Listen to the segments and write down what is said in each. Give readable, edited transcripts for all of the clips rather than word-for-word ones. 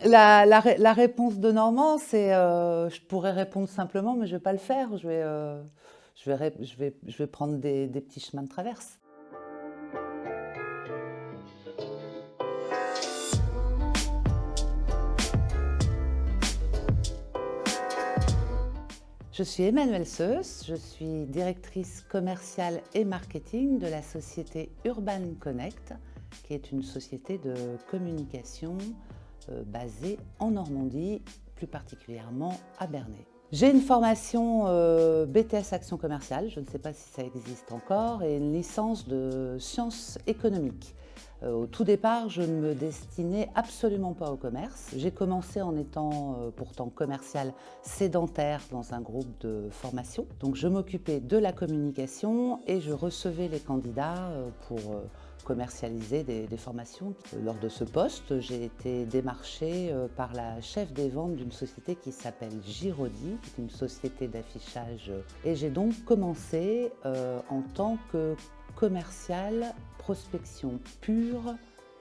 La réponse de Normand, c'est je pourrais répondre simplement, mais je ne vais pas le faire. Je vais prendre des petits chemins de traverse. Je suis Emmanuelle Seuss, je suis directrice commerciale et marketing de la société Urban Connect, qui est une société de communication basée en Normandie, plus particulièrement à Bernay. J'ai une formation BTS Action commerciale, je ne sais pas si ça existe encore, et une licence de sciences économiques. Au tout départ, je ne me destinais absolument pas au commerce. J'ai commencé en étant pourtant commercial sédentaire dans un groupe de formation. Donc je m'occupais de la communication et je recevais les candidats pour commercialiser des formations. Lors de ce poste, j'ai été démarchée par la chef des ventes d'une société qui s'appelle Giraudy, qui est une société d'affichage. Et j'ai donc commencé en tant que commercial, prospection pure,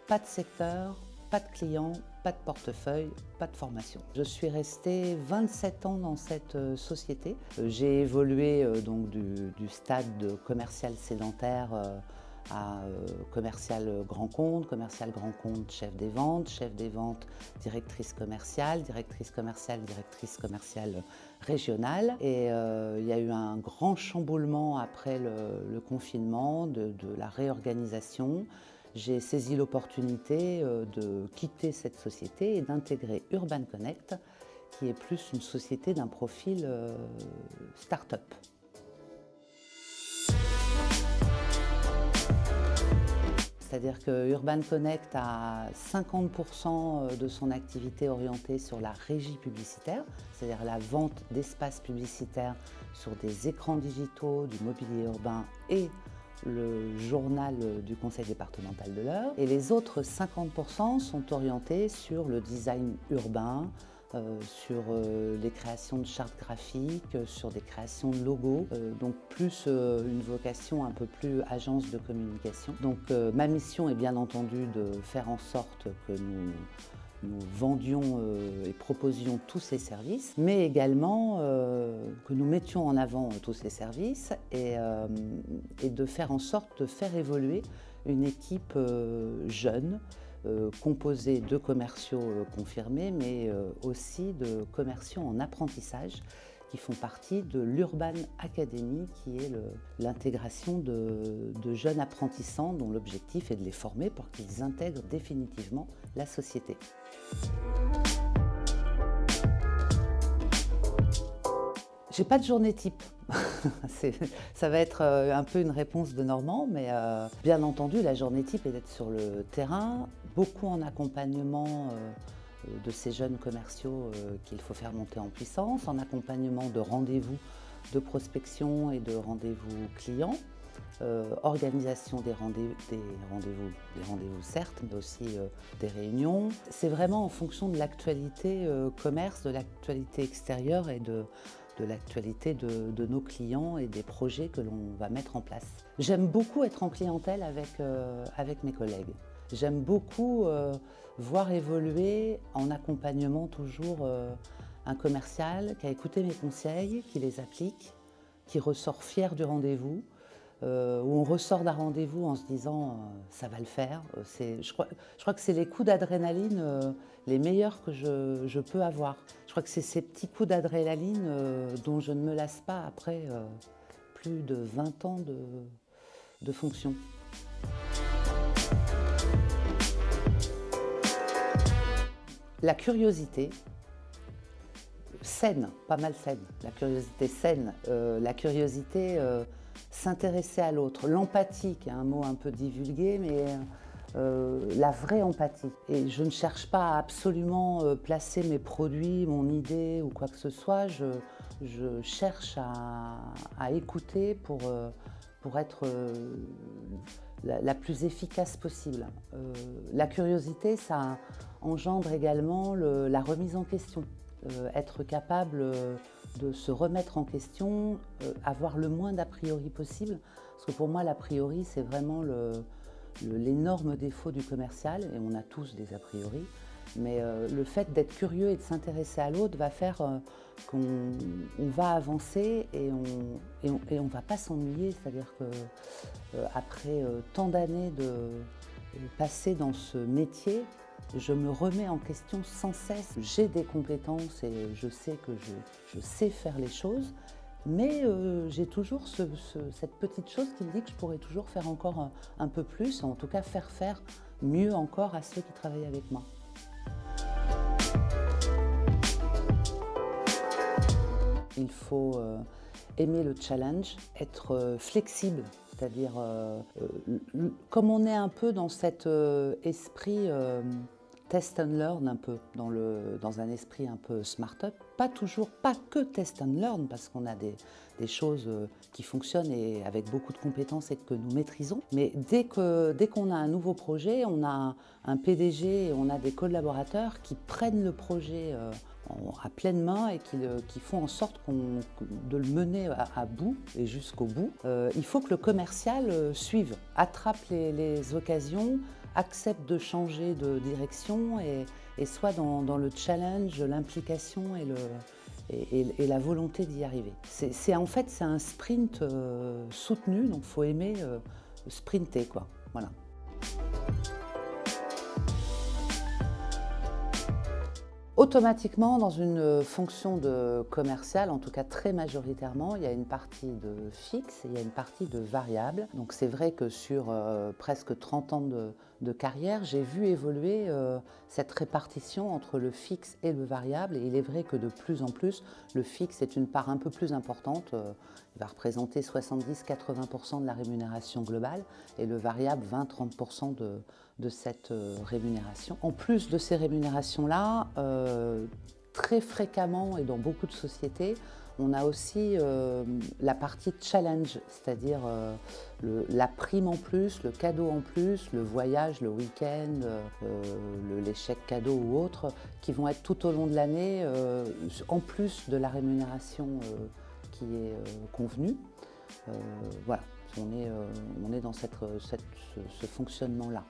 pas de secteur, pas de clients, pas de portefeuille, pas de formation. Je suis restée 27 ans dans cette société. J'ai évolué donc du stade de commercial sédentaire à commercial grand compte, chef des ventes, directrice commerciale, directrice commerciale régionale. Et il y a eu un grand chamboulement après le confinement, de la réorganisation. J'ai saisi l'opportunité de quitter cette société et d'intégrer Urban Connect, qui est plus une société d'un profil start-up. C'est-à-dire que Urban Connect a 50% de son activité orientée sur la régie publicitaire, c'est-à-dire la vente d'espaces publicitaires sur des écrans digitaux, du mobilier urbain et le journal du conseil départemental de l'Eure. Et les autres 50% sont orientés sur le design urbain, sur les créations de chartes graphiques, sur des créations de logos, donc plus une vocation un peu plus agence de communication. Donc ma mission est bien entendu de faire en sorte que nous vendions et proposions tous ces services, mais également que nous mettions en avant tous ces services et de faire en sorte de faire évoluer une équipe jeune, composé de commerciaux confirmés, mais aussi de commerciaux en apprentissage qui font partie de l'Urban Academy, qui est l'intégration de jeunes apprentissants dont l'objectif est de les former pour qu'ils intègrent définitivement la société. J'ai pas de journée type. Ça va être un peu une réponse de Normand, mais bien entendu, la journée type est d'être sur le terrain, beaucoup en accompagnement de ces jeunes commerciaux qu'il faut faire monter en puissance, en accompagnement de rendez-vous de prospection et de rendez-vous clients, organisation des rendez-vous certes, mais aussi des réunions. C'est vraiment en fonction de l'actualité commerce, de l'actualité extérieure et de l'actualité de nos clients et des projets que l'on va mettre en place. J'aime beaucoup être en clientèle avec mes collègues. J'aime beaucoup voir évoluer en accompagnement toujours un commercial qui a écouté mes conseils, qui les applique, qui ressort fier du rendez-vous, où on ressort d'un rendez-vous en se disant ça va le faire. Je crois que c'est les coups d'adrénaline les meilleurs que je peux avoir. Je crois que c'est ces petits coups d'adrénaline dont je ne me lasse pas après plus de 20 ans de fonction. La curiosité saine, pas mal saine, la curiosité saine, la curiosité s'intéresser à l'autre, l'empathie, qui est un mot un peu divulgué, mais la vraie empathie. Et je ne cherche pas à absolument placer mes produits, mon idée ou quoi que ce soit, je cherche à écouter pour être la plus efficace possible. La curiosité, ça engendre également la remise en question. Être capable de se remettre en question, avoir le moins d'a priori possible, parce que pour moi l'a priori c'est vraiment l'énorme défaut du commercial, et on a tous des a priori, Mais le fait d'être curieux et de s'intéresser à l'autre va faire qu'on va avancer et on va pas s'ennuyer. C'est-à-dire que après tant d'années de passer dans ce métier, je me remets en question sans cesse. J'ai des compétences et je sais que je sais faire les choses, mais j'ai toujours cette petite chose qui me dit que je pourrais toujours faire encore un peu plus, en tout cas faire mieux encore à ceux qui travaillent avec moi. Il faut aimer le challenge, être flexible, c'est-à-dire comme on est un peu dans cet esprit test and learn, un peu dans un esprit un peu smart-up, pas que test and learn, parce qu'on a des choses qui fonctionnent et avec beaucoup de compétences et que nous maîtrisons, mais dès qu'on a un nouveau projet, on a un PDG et on a des collaborateurs qui prennent le projet à pleine main et qui font en sorte de le mener à bout et jusqu'au bout. Il faut que le commercial suive, attrape les occasions, accepte de changer de direction et soit dans le challenge, l'implication et la volonté d'y arriver. En fait, c'est un sprint soutenu, donc il faut aimer sprinter, quoi. Voilà. Automatiquement, dans une fonction de commercial, en tout cas très majoritairement, il y a une partie de fixe et il y a une partie de variable. Donc c'est vrai que sur presque 30 ans de carrière, j'ai vu évoluer cette répartition entre le fixe et le variable. Et il est vrai que de plus en plus, le fixe est une part un peu plus importante. Il va représenter 70-80% de la rémunération globale et le variable 20-30% de cette rémunération. En plus de ces rémunérations-là, très fréquemment et dans beaucoup de sociétés, on a aussi la partie challenge, c'est-à-dire la prime en plus, le cadeau en plus, le voyage, le week-end, les chèques cadeaux ou autres, qui vont être tout au long de l'année, en plus de la rémunération qui est convenue. Voilà, on est dans ce fonctionnement-là.